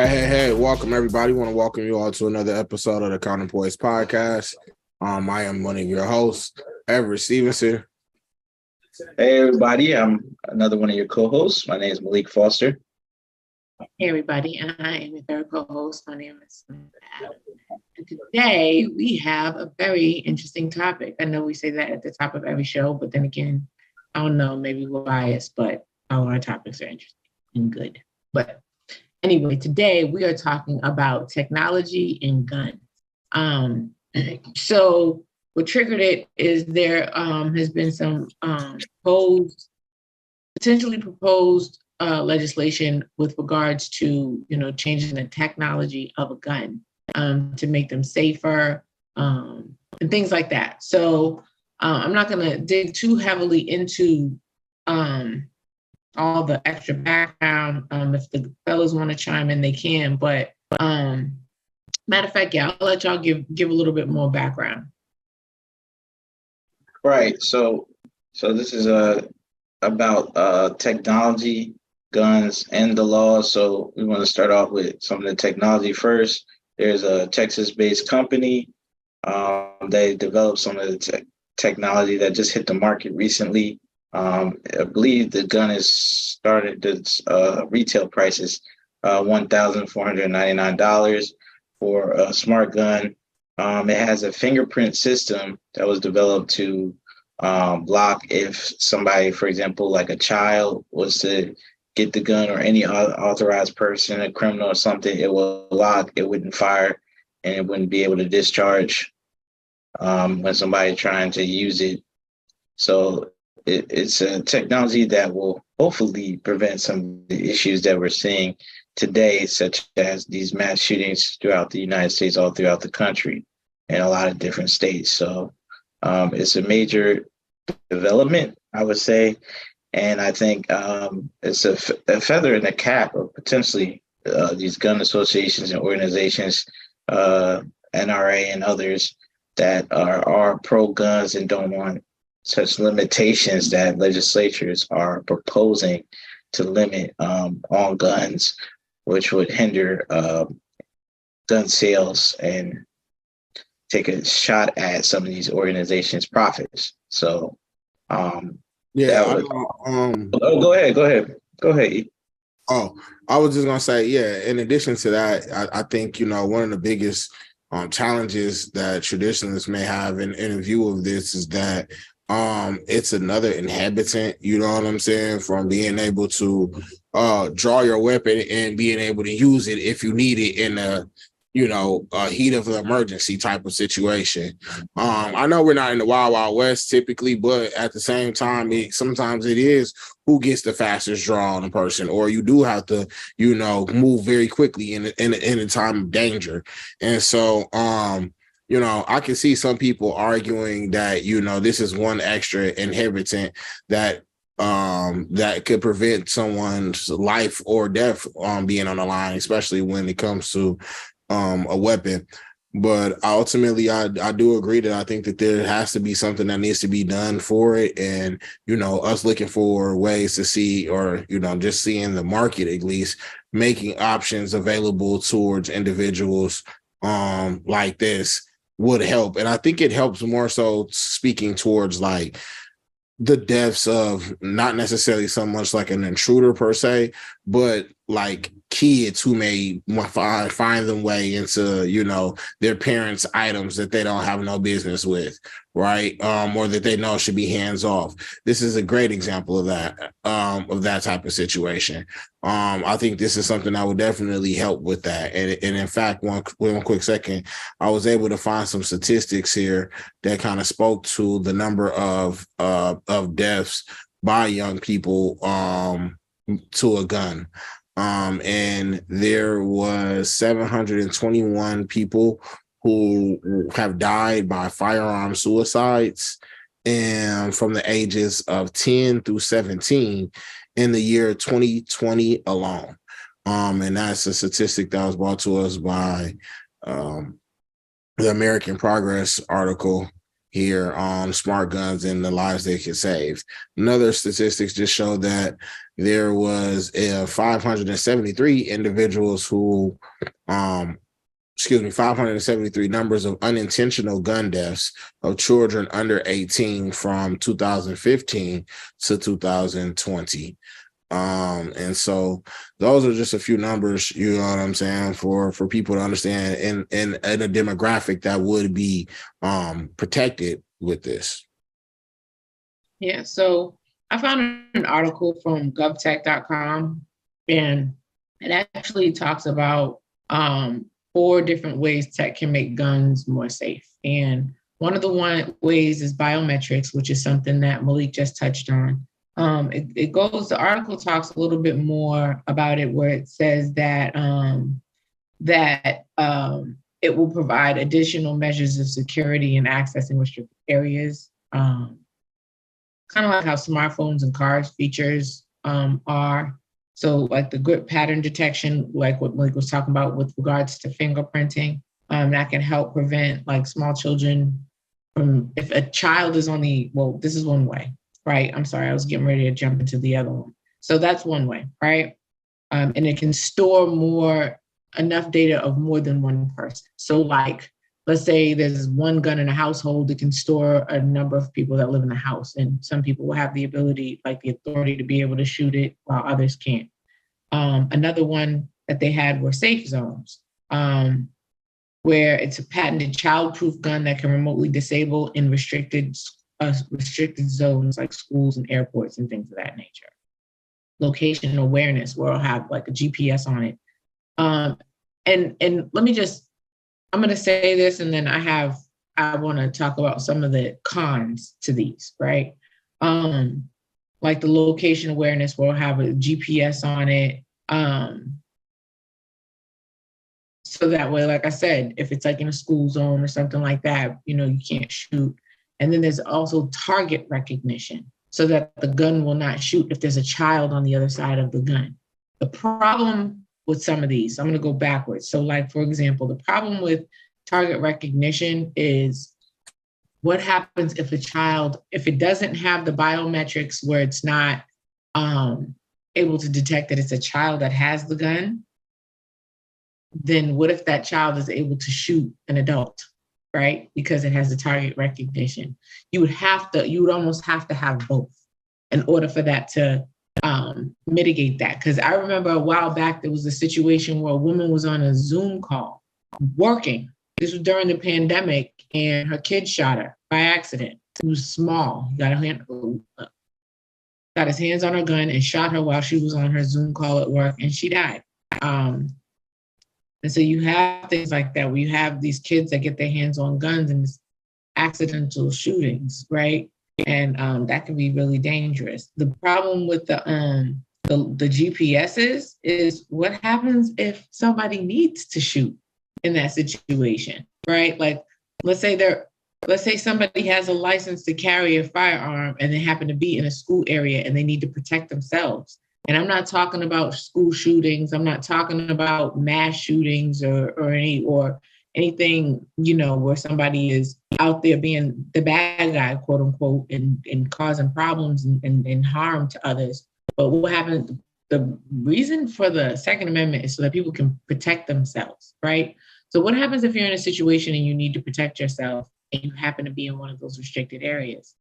Hey, welcome everybody. Want to welcome you all to another episode of the Counting Points Podcast. I am one of your hosts, Everett Stevenson. Hey everybody, I'm another one of your co-hosts. My name is Malik Foster. Hey everybody, I am your third co-host. My name is Samantha Adams. And today we have a very interesting topic. I know we say that at the top of every show, but then again, I don't know, maybe we're biased, but all our topics are interesting and good. But anyway, today we are talking about technology and guns. So what triggered it is there has been some potentially proposed legislation with regards to, changing the technology of a gun to make them safer and things like that. So I'm not going to dig too heavily into all the extra background. If the fellows want to chime in, they can. But matter of fact, yeah, I'll let y'all give a little bit more background. Right. So this is about technology, guns, and the law. So we want to start off with some of the technology first. There's a Texas-based company. They developed some of the technology that just hit the market recently. I believe the gun is started its retail prices $1,499 for a smart gun. It has a fingerprint system that was developed to block if somebody, for example, like a child was to get the gun or any authorized person, a criminal or something, it will lock, it wouldn't fire, and it wouldn't be able to discharge when somebody trying to use it. So it's a technology that will hopefully prevent some of the issues that we're seeing today, such as these mass shootings throughout the United States, all throughout the country, and a lot of different states. So it's a major development, I would say. And I think it's a feather in the cap of potentially these gun associations and organizations, NRA and others, that are pro-guns and don't want such limitations that legislatures are proposing to limit on guns, which would hinder gun sales and take a shot at some of these organizations' profits. So, Go ahead. Oh, I was just gonna say, yeah. In addition to that, I think one of the biggest challenges that traditionalists may have in view of this is that it's another inhabitant, you know what I'm saying, from being able to draw your weapon and being able to use it if you need it in a heat of an emergency type of situation. I know we're not in the Wild Wild West typically, but at the same time, sometimes it is who gets the fastest draw on a person, or you do have to, move very quickly in a time of danger. And so, I can see some people arguing that, this is one extra inhabitant that could prevent someone's life or death being on the line, especially when it comes to a weapon. But ultimately, I do agree that I think that there has to be something that needs to be done for it. And, us looking for ways to see, or, just seeing the market, at least making options available towards individuals like this would help. And I think it helps more so speaking towards like the deaths of not necessarily so much like an intruder per se, but like kids who may find them way into, their parents' items that they don't have no business with, right? Or that they know should be hands off. This is a great example of that type of situation. I think this is something that would definitely help with that. And in fact, one quick second, I was able to find some statistics here that kind of spoke to the number of deaths by young people to a gun. And there was 721 people who have died by firearm suicides, and from the ages of 10 through 17 in the year 2020 alone. And that's a statistic that was brought to us by the American Progress article here on smart guns and the lives they could save. Another statistics just show that there was 573 individuals who 573 numbers of unintentional gun deaths of children under 18 from 2015 to 2020. And so those are just a few numbers, you know what I'm saying, for people to understand in a demographic that would be protected with this. Yeah, so I found an article from govtech.com, and it actually talks about 4 different ways tech can make guns more safe. And one of the ways is biometrics, which is something that Malik just touched on. The article talks a little bit more about it, where it says that it will provide additional measures of security and accessing restricted areas. Kind of like how smartphones and cars features are. So like the grip pattern detection, like what Malik was talking about with regards to fingerprinting, that can help prevent like small children from, if a child is this is one way, right? I'm sorry, I was getting ready to jump into the other one. So that's one way, right? And it can store enough data of more than one person. So like, let's say there's one gun in a household, it can store a number of people that live in the house. And some people will have the ability, like the authority, to be able to shoot it while others can't. Another one that they had were safe zones, where it's a patented child-proof gun that can remotely disable in restricted zones like schools and airports and things of that nature. Location awareness, where it'll have like a GPS on it. And let me just, I'm going to say this, and then I want to talk about some of the cons to these, right? Like the location awareness will have a GPS on it. So that way, like I said, if it's like in a school zone or something like that, you can't shoot. And then there's also target recognition, so that the gun will not shoot if there's a child on the other side of the gun. The problem with some of these, I'm going to go backwards. So like, for example, the problem with target recognition is what happens if if it doesn't have the biometrics where it's not able to detect that it's a child that has the gun, then what if that child is able to shoot an adult, right? Because it has the target recognition. You would almost have to have both in order for that to mitigate that. Because I remember a while back, there was a situation where a woman was on a Zoom call working. This was during the pandemic, and her kid shot her by accident. He was small. He got his hands on her gun and shot her while she was on her Zoom call at work, and she died. And so you have things like that, where you have these kids that get their hands on guns and it's accidental shootings, right? And that can be really dangerous. The problem with the GPSs is what happens if somebody needs to shoot in that situation, right? Like, let's say somebody has a license to carry a firearm and they happen to be in a school area and they need to protect themselves. And I'm not talking about school shootings. I'm not talking about mass shootings or anything, where somebody is out there being the bad guy, quote unquote, and causing problems and harm to others. But what happens, the reason for the Second Amendment is so that people can protect themselves, right? So what happens if you're in a situation and you need to protect yourself and you happen to be in one of those restricted areas?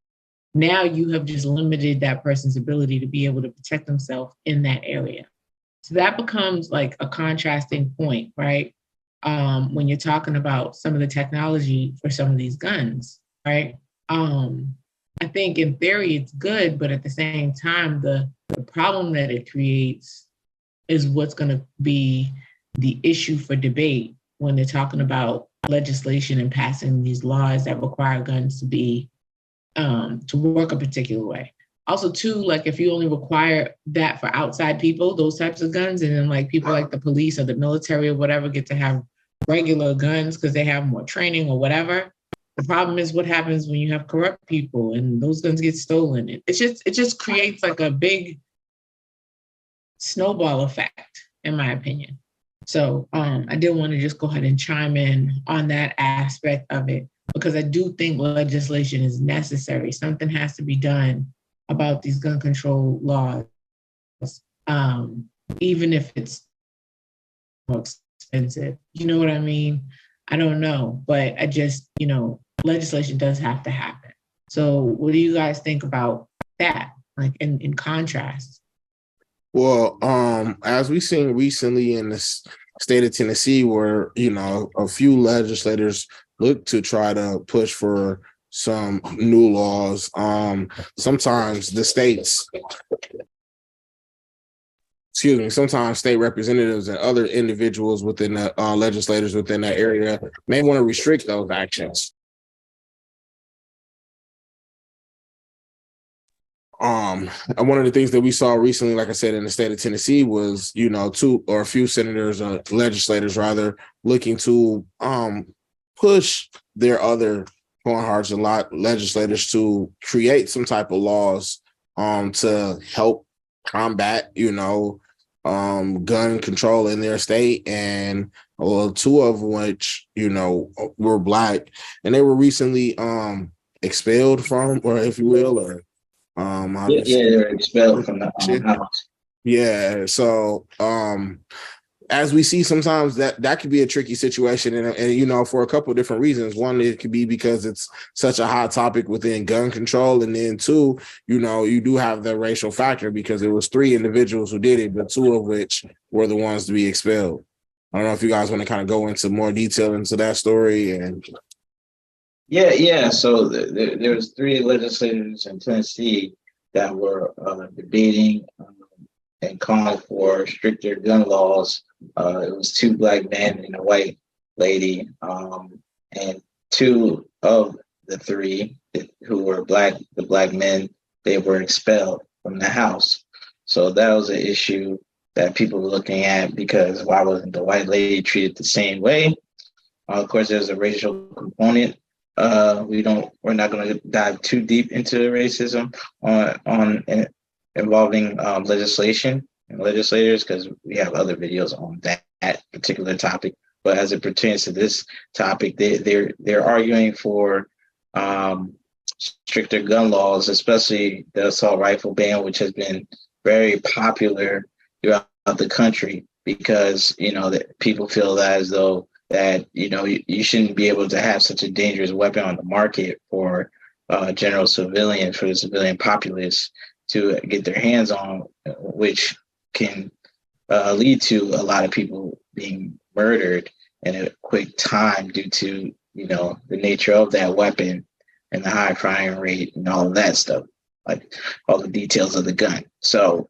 Now you have just limited that person's ability to be able to protect themselves in that area. So that becomes like a contrasting point, right? When you're talking about some of the technology for some of these guns, right? I think in theory it's good, but at the same time, the problem that it creates is what's going to be the issue for debate when they're talking about legislation and passing these laws that require guns to be to work a particular way. Also, too, like if you only require that for outside people, those types of guns, and then like people like the police or the military or whatever get to have regular guns because they have more training or whatever. The problem is what happens when you have corrupt people and those guns get stolen. It just creates like a big snowball effect, in my opinion. So I did want to just go ahead and chime in on that aspect of it, because I do think legislation is necessary. Something has to be done about these gun control laws, um, even if it's more expensive. You know what I mean? I don't know, but I just, legislation does have to happen. So what do you guys think about that? Like in contrast? Well, as we've seen recently in the state of Tennessee, where a few legislators look to try to push for some new laws. Sometimes the states, sometimes state representatives and other individuals within the legislators within that area may want to restrict those actions. And one of the things that we saw recently, like I said, in the state of Tennessee was, two or a few senators or legislators rather looking to push their other cohorts a lot legislators to create some type of laws to help combat, gun control in their state. And well, two of which, were Black, and they were recently expelled from, or if you will, or they're expelled from the house. yeah. So as we see, sometimes that could be a tricky situation, and for a couple of different reasons. One, it could be because it's such a hot topic within gun control, and then two, you do have the racial factor because it was 3 individuals who did it, but 2 of which were the ones to be expelled. I don't know if you guys want to kind of go into more detail into that story. And yeah. So there was 3 legislators in Tennessee that were debating and calling for stricter gun laws. It was 2 Black men and a white lady, and 2 of the 3 who were the Black men, they were expelled from the House. So that was an issue that people were looking at, because why wasn't the white lady treated the same way? Of course, there's a racial component. We're not going to dive too deep into racism on involving legislation and legislators, because we have other videos on that particular topic. But as it pertains to this topic, they're arguing for stricter gun laws, especially the assault rifle ban, which has been very popular throughout the country, because that people feel that as though that you shouldn't be able to have such a dangerous weapon on the market for for the civilian populace to get their hands on, which can lead to a lot of people being murdered in a quick time due to the nature of that weapon and the high firing rate and all of that stuff, like all the details of the gun. So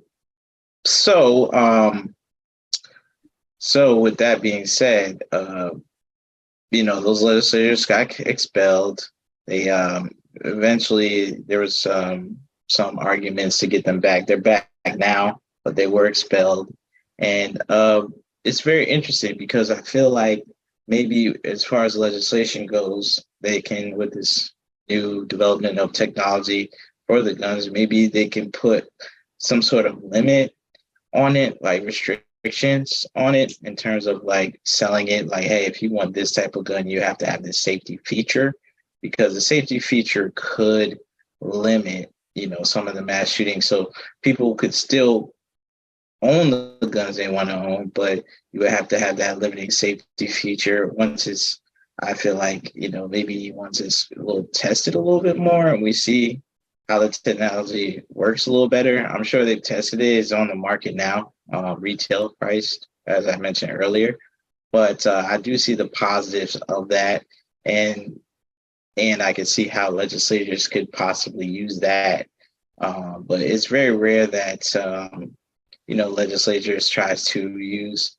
with that being said, those legislators got expelled. They eventually, there was some arguments to get them back. They're back now, but they were expelled. And it's very interesting, because I feel like maybe as far as legislation goes, they can, with this new development of technology for the guns, maybe they can put some sort of limit on it, like restrictions on it, in terms of like selling it, like, hey, if you want this type of gun, you have to have this safety feature, because the safety feature could limit some of the mass shootings. So people could still own the guns they want to own, but you would have to have that limiting safety feature once it's, I feel like, maybe once it's tested a little bit more and we see how the technology works a little better. I'm sure they've tested it. It's on the market now, retail priced, as I mentioned earlier. But I do see the positives of that. And I can see how legislators could possibly use that. But it's very rare that, legislatures tries to use,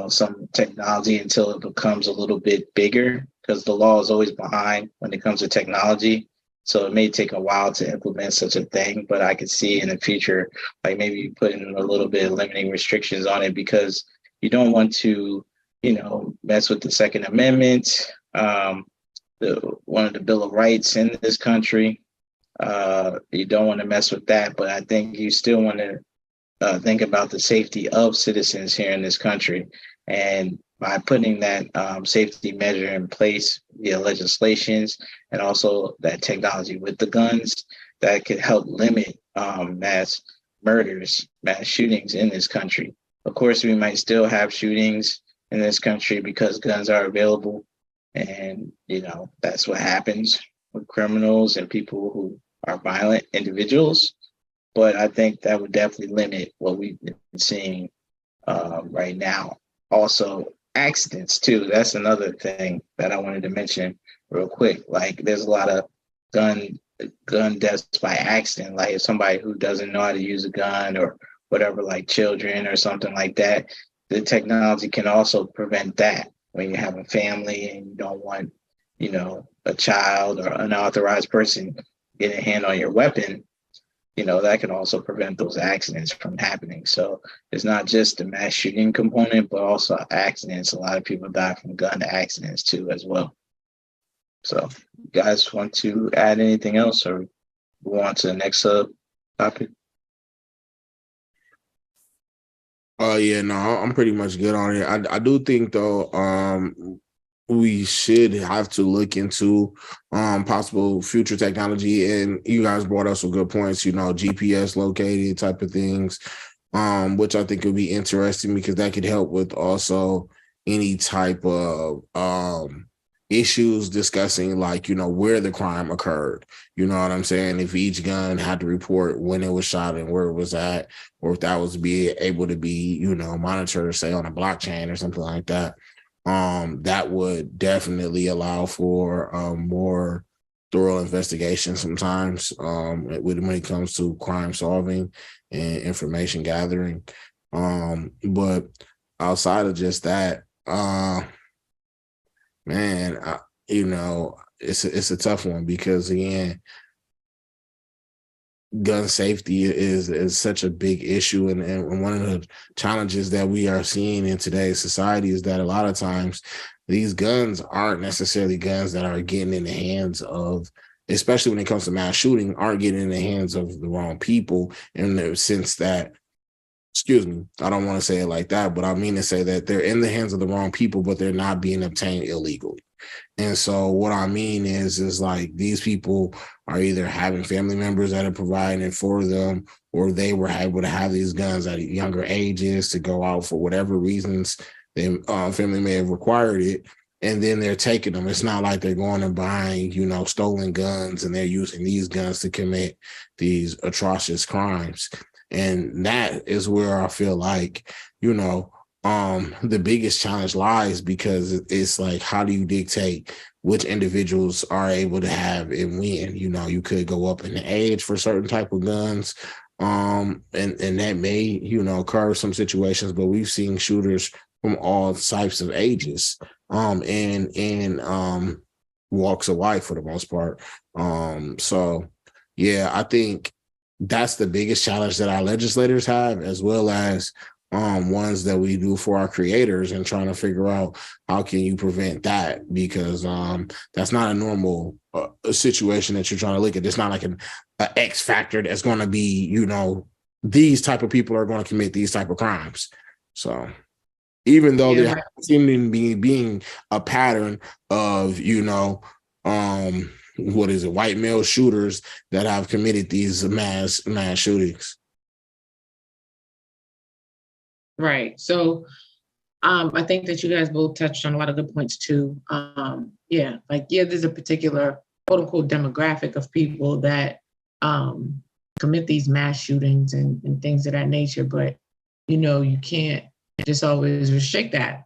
some technology until it becomes a little bit bigger, because the law is always behind when it comes to technology. So it may take a while to implement such a thing, but I could see in the future, like maybe putting a little bit of limiting restrictions on it, because you don't want to, mess with the Second Amendment, one of the Bill of Rights in this country. You don't want to mess with that, but I think you still want to think about the safety of citizens here in this country. And by putting that safety measure in place via legislations and also that technology with the guns, that could help limit mass murders, mass shootings in this country. Of course, we might still have shootings in this country because guns are available. And, that's what happens with criminals and people who are violent individuals. But I think that would definitely limit what we've been seeing right now. Also, accidents too. That's another thing that I wanted to mention real quick. Like, there's a lot of gun deaths by accident. Like, if somebody who doesn't know how to use a gun or whatever, like children or something like that, the technology can also prevent that. When you have a family and you don't want, a child or unauthorized person getting a hand on your weapon, that can also prevent those accidents from happening. So it's not just the mass shooting component, but also accidents. A lot of people die from gun accidents too, as well. So you guys want to add anything else or move on to the next topic? Oh yeah, no, I'm pretty much good on it. I do think though, we should have to look into possible future technology. And you guys brought up some good points, GPS located type of things, which I think would be interesting because that could help with also any type of issues discussing like, where the crime occurred. You know what I'm saying? If each gun had to report when it was shot and where it was at, or if that was able to be, monitored, say on a blockchain or something like that. That would definitely allow for more thorough investigation sometimes when it comes to crime solving and information gathering. But outside of just that, man, it's a tough one because again, gun safety is such a big issue. And one of the challenges that we are seeing in today's society is that a lot of times these guns aren't necessarily guns that are getting in the hands of, especially when it comes to mass shooting, aren't getting in the hands of the wrong people in the sense that, excuse me, I don't want to say it like that, but I mean to say that they're in the hands of the wrong people, but they're not being obtained illegally. And so what I mean is like these people are either having family members that are providing it for them, or they were able to have these guns at younger ages to go out for whatever reasons their family may have required it. And then they're taking them. It's not like they're going and buying, stolen guns and they're using these guns to commit these atrocious crimes. And that is where I feel like, the biggest challenge lies, because it's like, how do you dictate which individuals are able to have and when? You could go up in the age for certain type of guns, and that may, curb some situations, but we've seen shooters from all types of ages, and walks of life for the most part. So yeah, I think that's the biggest challenge that our legislators have, as well as ones that we do for our creators, and trying to figure out how can you prevent that, because that's not a normal situation that you're trying to look at. It's not like an X factor that's going to be, these type of people are going to commit these type of crimes. So even though there seems to be being a pattern of, white male shooters that have committed these mass shootings. Right. So I think that you guys both touched on a lot of good points too. There's a particular quote unquote demographic of people that commit these mass shootings and things of that nature, but you can't just always restrict that.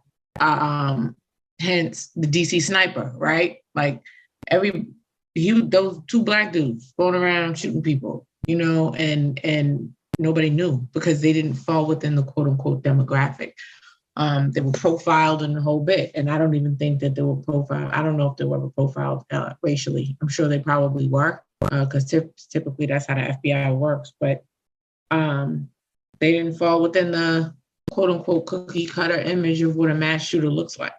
Hence the DC sniper, right? Like those two Black dudes going around shooting people, and nobody knew because they didn't fall within the quote unquote demographic. They were profiled in the whole bit. And I don't even think that they were profiled. I don't know if they were ever profiled racially. I'm sure they probably were, because typically that's how the FBI works. But they didn't fall within the quote unquote cookie cutter image of what a mass shooter looks like.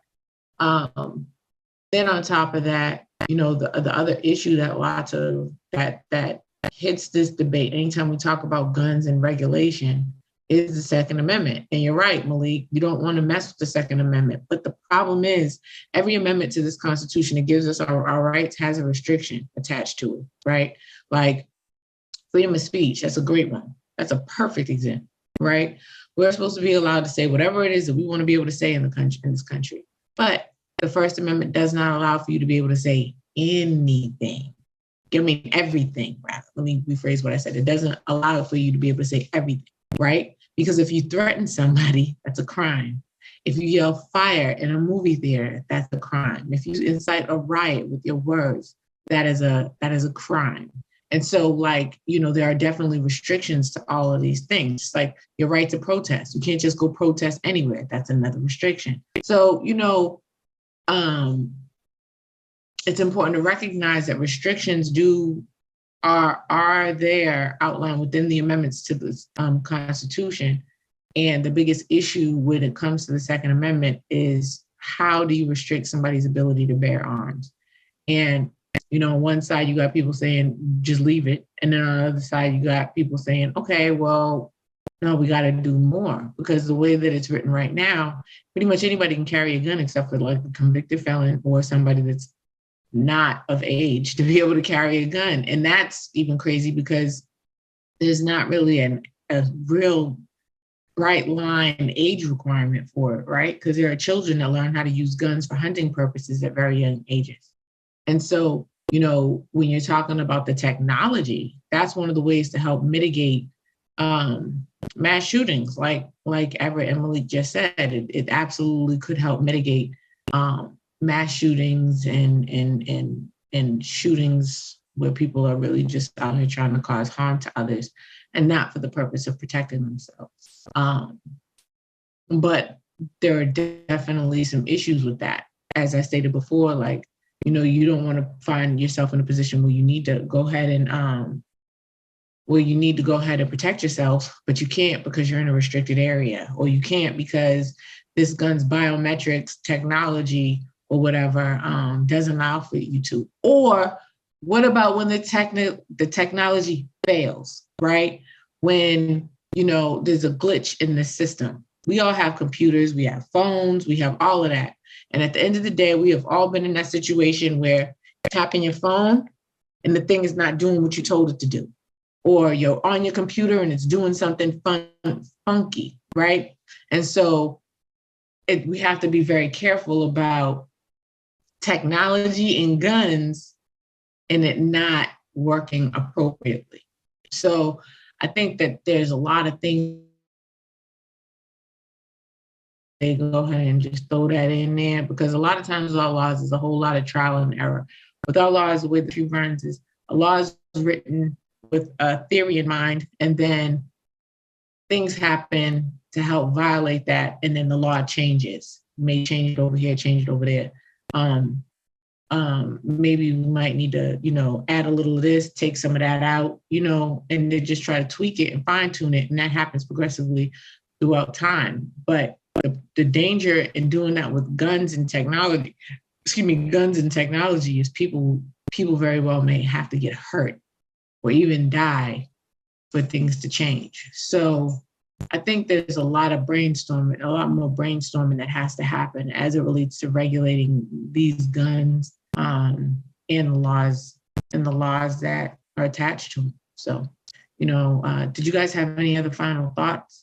Then on top of that, the other issue that lots of that hits this debate anytime we talk about guns and regulation is the Second Amendment. And you're right, Malik, you don't want to mess with the Second Amendment. But the problem is every amendment to this Constitution that gives us our rights has a restriction attached to it, right? Like freedom of speech, that's a great one. That's a perfect example, right? We're supposed to be allowed to say whatever it is that we want to be able to say in the country, in this country. But the First Amendment does not allow for you to be able to say anything. I mean, everything, rather. Let me rephrase what I said. It doesn't allow for you to be able to say everything, right? Because if you threaten somebody, that's a crime. If you yell fire in a movie theater, that's a crime. If you incite a riot with your words, that is a crime. And so, like, you know, there are definitely restrictions to all of these things. It's like your right to protest. You can't just go protest anywhere. That's another restriction. So, you know, it's important to recognize that restrictions are there outlined within the amendments to the Constitution. And the biggest issue when it comes to the Second Amendment is how do you restrict somebody's ability to bear arms? And, you know, on one side, you got people saying, just leave it. And then on the other side, you got people saying, okay, well, no, we got to do more, because the way that it's written right now, pretty much anybody can carry a gun except for like a convicted felon or somebody that's not of age to be able to carry a gun. And that's even crazy because there's not really a real bright line age requirement for it, right? Because there are children that learn how to use guns for hunting purposes at very young ages. And so, you know, when you're talking about the technology, that's one of the ways to help mitigate mass shootings, like Everett and Malik just said. It absolutely could help mitigate mass shootings and shootings where people are really just out here trying to cause harm to others and not for the purpose of protecting themselves. But there are definitely some issues with that. As I stated before, like, you know, you don't want to find yourself in a position where you need to go ahead and protect yourself, but you can't because you're in a restricted area, or you can't because this gun's biometrics technology or whatever doesn't allow for you to. Or what about when the technology fails, right? When, you know, there's a glitch in the system. We all have computers, we have phones, we have all of that. And at the end of the day, we have all been in that situation where you're tapping your phone and the thing is not doing what you told it to do. Or you're on your computer and it's doing something funky, right? And so we have to be very careful about technology and guns and it not working appropriately. So I think that there's a lot of things. They go ahead and just throw that in there, because a lot of times with our laws is a whole lot of trial and error. With our laws, the way the truth runs is a law is written with a theory in mind, and then things happen to help violate that, and then the law changes. May change it over here, change it over there. Maybe we might need to, you know, add a little of this, take some of that out, you know, and then just try to tweak it and fine tune it, and that happens progressively throughout time. But the danger in doing that with guns and technology is people very well may have to get hurt or even die for things to change. So I think there's a lot more brainstorming that has to happen as it relates to regulating these guns and the laws that are attached to them. So, you know, did you guys have any other final thoughts?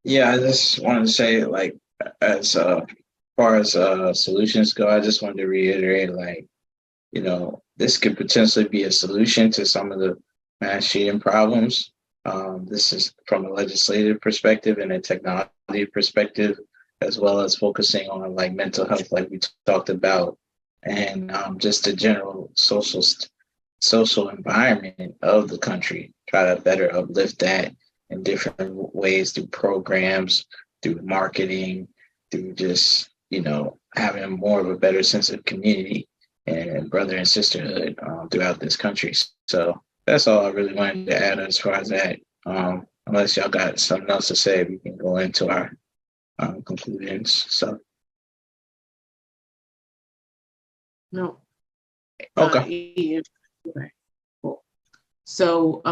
Yeah, I just wanted to say, like, as far as solutions go, I just wanted to reiterate, like, you know, this could potentially be a solution to some of the mass shooting problems. This is from a legislative perspective and a technology perspective, as well as focusing on like mental health, like we talked about, and just the general social environment of the country. Try to better uplift that in different ways, through programs, through marketing, through just, you know, having more of a better sense of community and brother and sisterhood throughout this country. So that's all I really wanted to add as far as that. Unless y'all got something else to say, we can go into our conclusions. So. No. Okay. Okay. Cool. So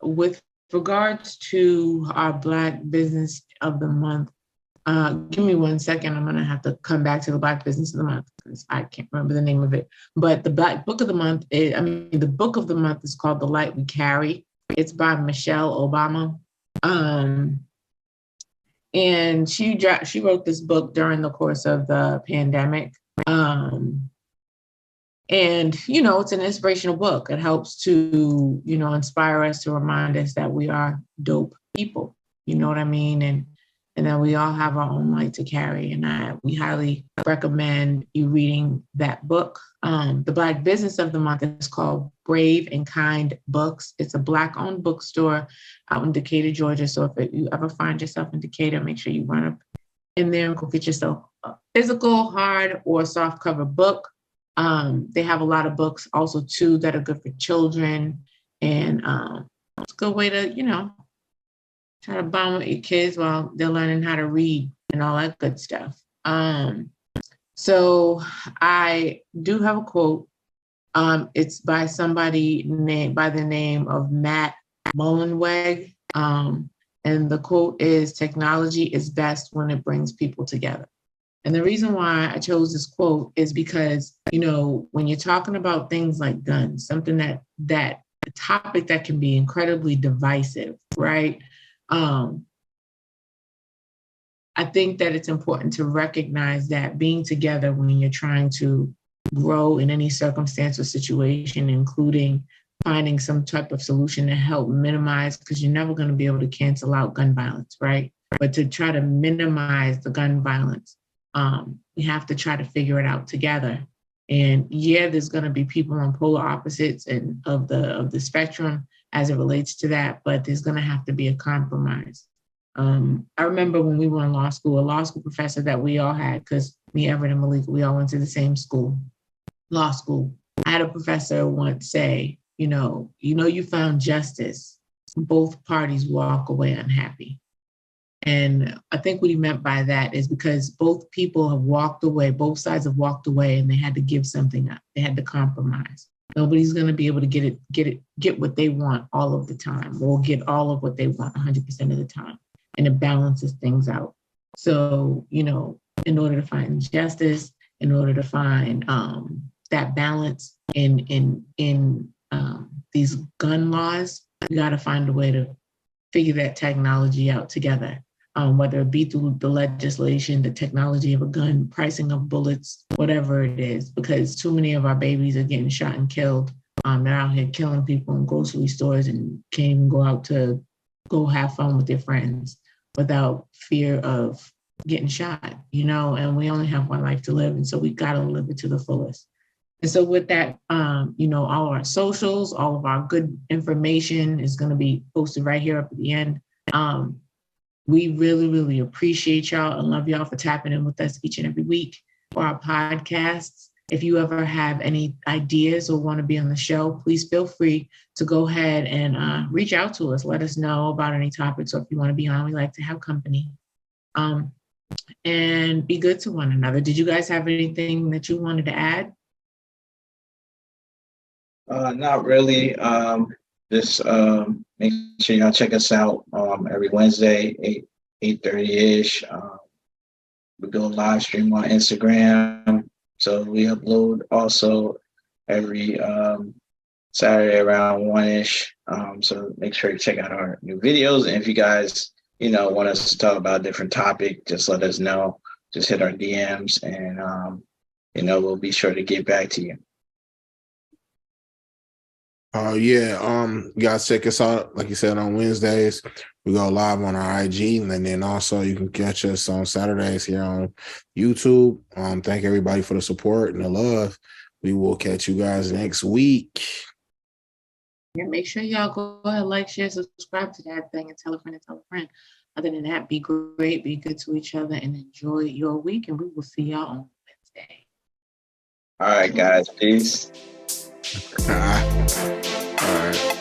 with regards to our Black Business of the Month, give me 1 second. I'm going to have to come back to the Black Business of the Month because I can't remember the name of it. But the Black Book of the Month, the Book of the Month is called The Light We Carry. It's by Michelle Obama. And she wrote this book during the course of the pandemic. And, it's an inspirational book. It helps to, inspire us, to remind us that we are dope people. You know what I mean? And that we all have our own light to carry. And we highly recommend you reading that book. The Black Business of the Month is called Brave and Kind Books. It's a Black-owned bookstore out in Decatur, Georgia. So if you ever find yourself in Decatur, make sure you run up in there and go get yourself a physical, hard, or soft cover book. They have a lot of books also too that are good for children, and it's a good way to try to bond with your kids while they're learning how to read and all that good stuff. So I do have a quote. It's by somebody by the name of Matt Mullenweg, and the quote is, "Technology is best when it brings people together." And the reason why I chose this quote is because, when you're talking about things like guns, something that a topic that can be incredibly divisive, right? I think that it's important to recognize that being together when you're trying to grow in any circumstance or situation, including finding some type of solution to help minimize, because you're never going to be able to cancel out gun violence, right? But to try to minimize the gun violence, we have to try to figure it out together. And there's going to be people on polar opposites and of the spectrum as it relates to that, but there's going to have to be a compromise. I remember when we were in law school, a law school professor that we all had, because me, Everett, and Malika, we all went to the same school, law school. I had a professor once say, you found justice, both parties walk away unhappy. And I think what he meant by that is because both people have walked away, both sides have walked away, and they had to give something up. They had to compromise. Nobody's going to be able to get what they want all of the time, or get all of what they want 100% of the time. And it balances things out. So, in order to find justice, in order to find that balance in these gun laws, we got to find a way to figure that technology out together. Whether it be through the legislation, the technology of a gun, pricing of bullets, whatever it is, because too many of our babies are getting shot and killed. They're out here killing people in grocery stores and can't even go out to go have fun with their friends without fear of getting shot, and we only have one life to live. And so we got to live it to the fullest. And so with that, all of our socials, all of our good information is going to be posted right here up at the end. We really, really appreciate y'all and love y'all for tapping in with us each and every week for our podcasts. If you ever have any ideas or want to be on the show, please feel free to go ahead and reach out to us. Let us know about any topics, or if you want to be on, we like to have company. And be good to one another. Did you guys have anything that you wanted to add? Not really. Just make sure y'all check us out every Wednesday, 8:30-ish. We go live stream on Instagram. So we upload also every Saturday around 1-ish. So make sure you check out our new videos. And if you guys, want us to talk about a different topic, just let us know. Just hit our DMs and, we'll be sure to get back to you. You guys check us out, like you said, on Wednesdays. We go live on our IG, and then also you can catch us on Saturdays here on YouTube. Thank everybody for the support and the love. We will catch you guys next week. Yeah, make sure y'all go ahead, like, share, subscribe to that thing, and tell a friend and tell a friend. Other than that, be great, be good to each other, and enjoy your week. And we will see y'all on Wednesday. All right, guys. Peace. All right.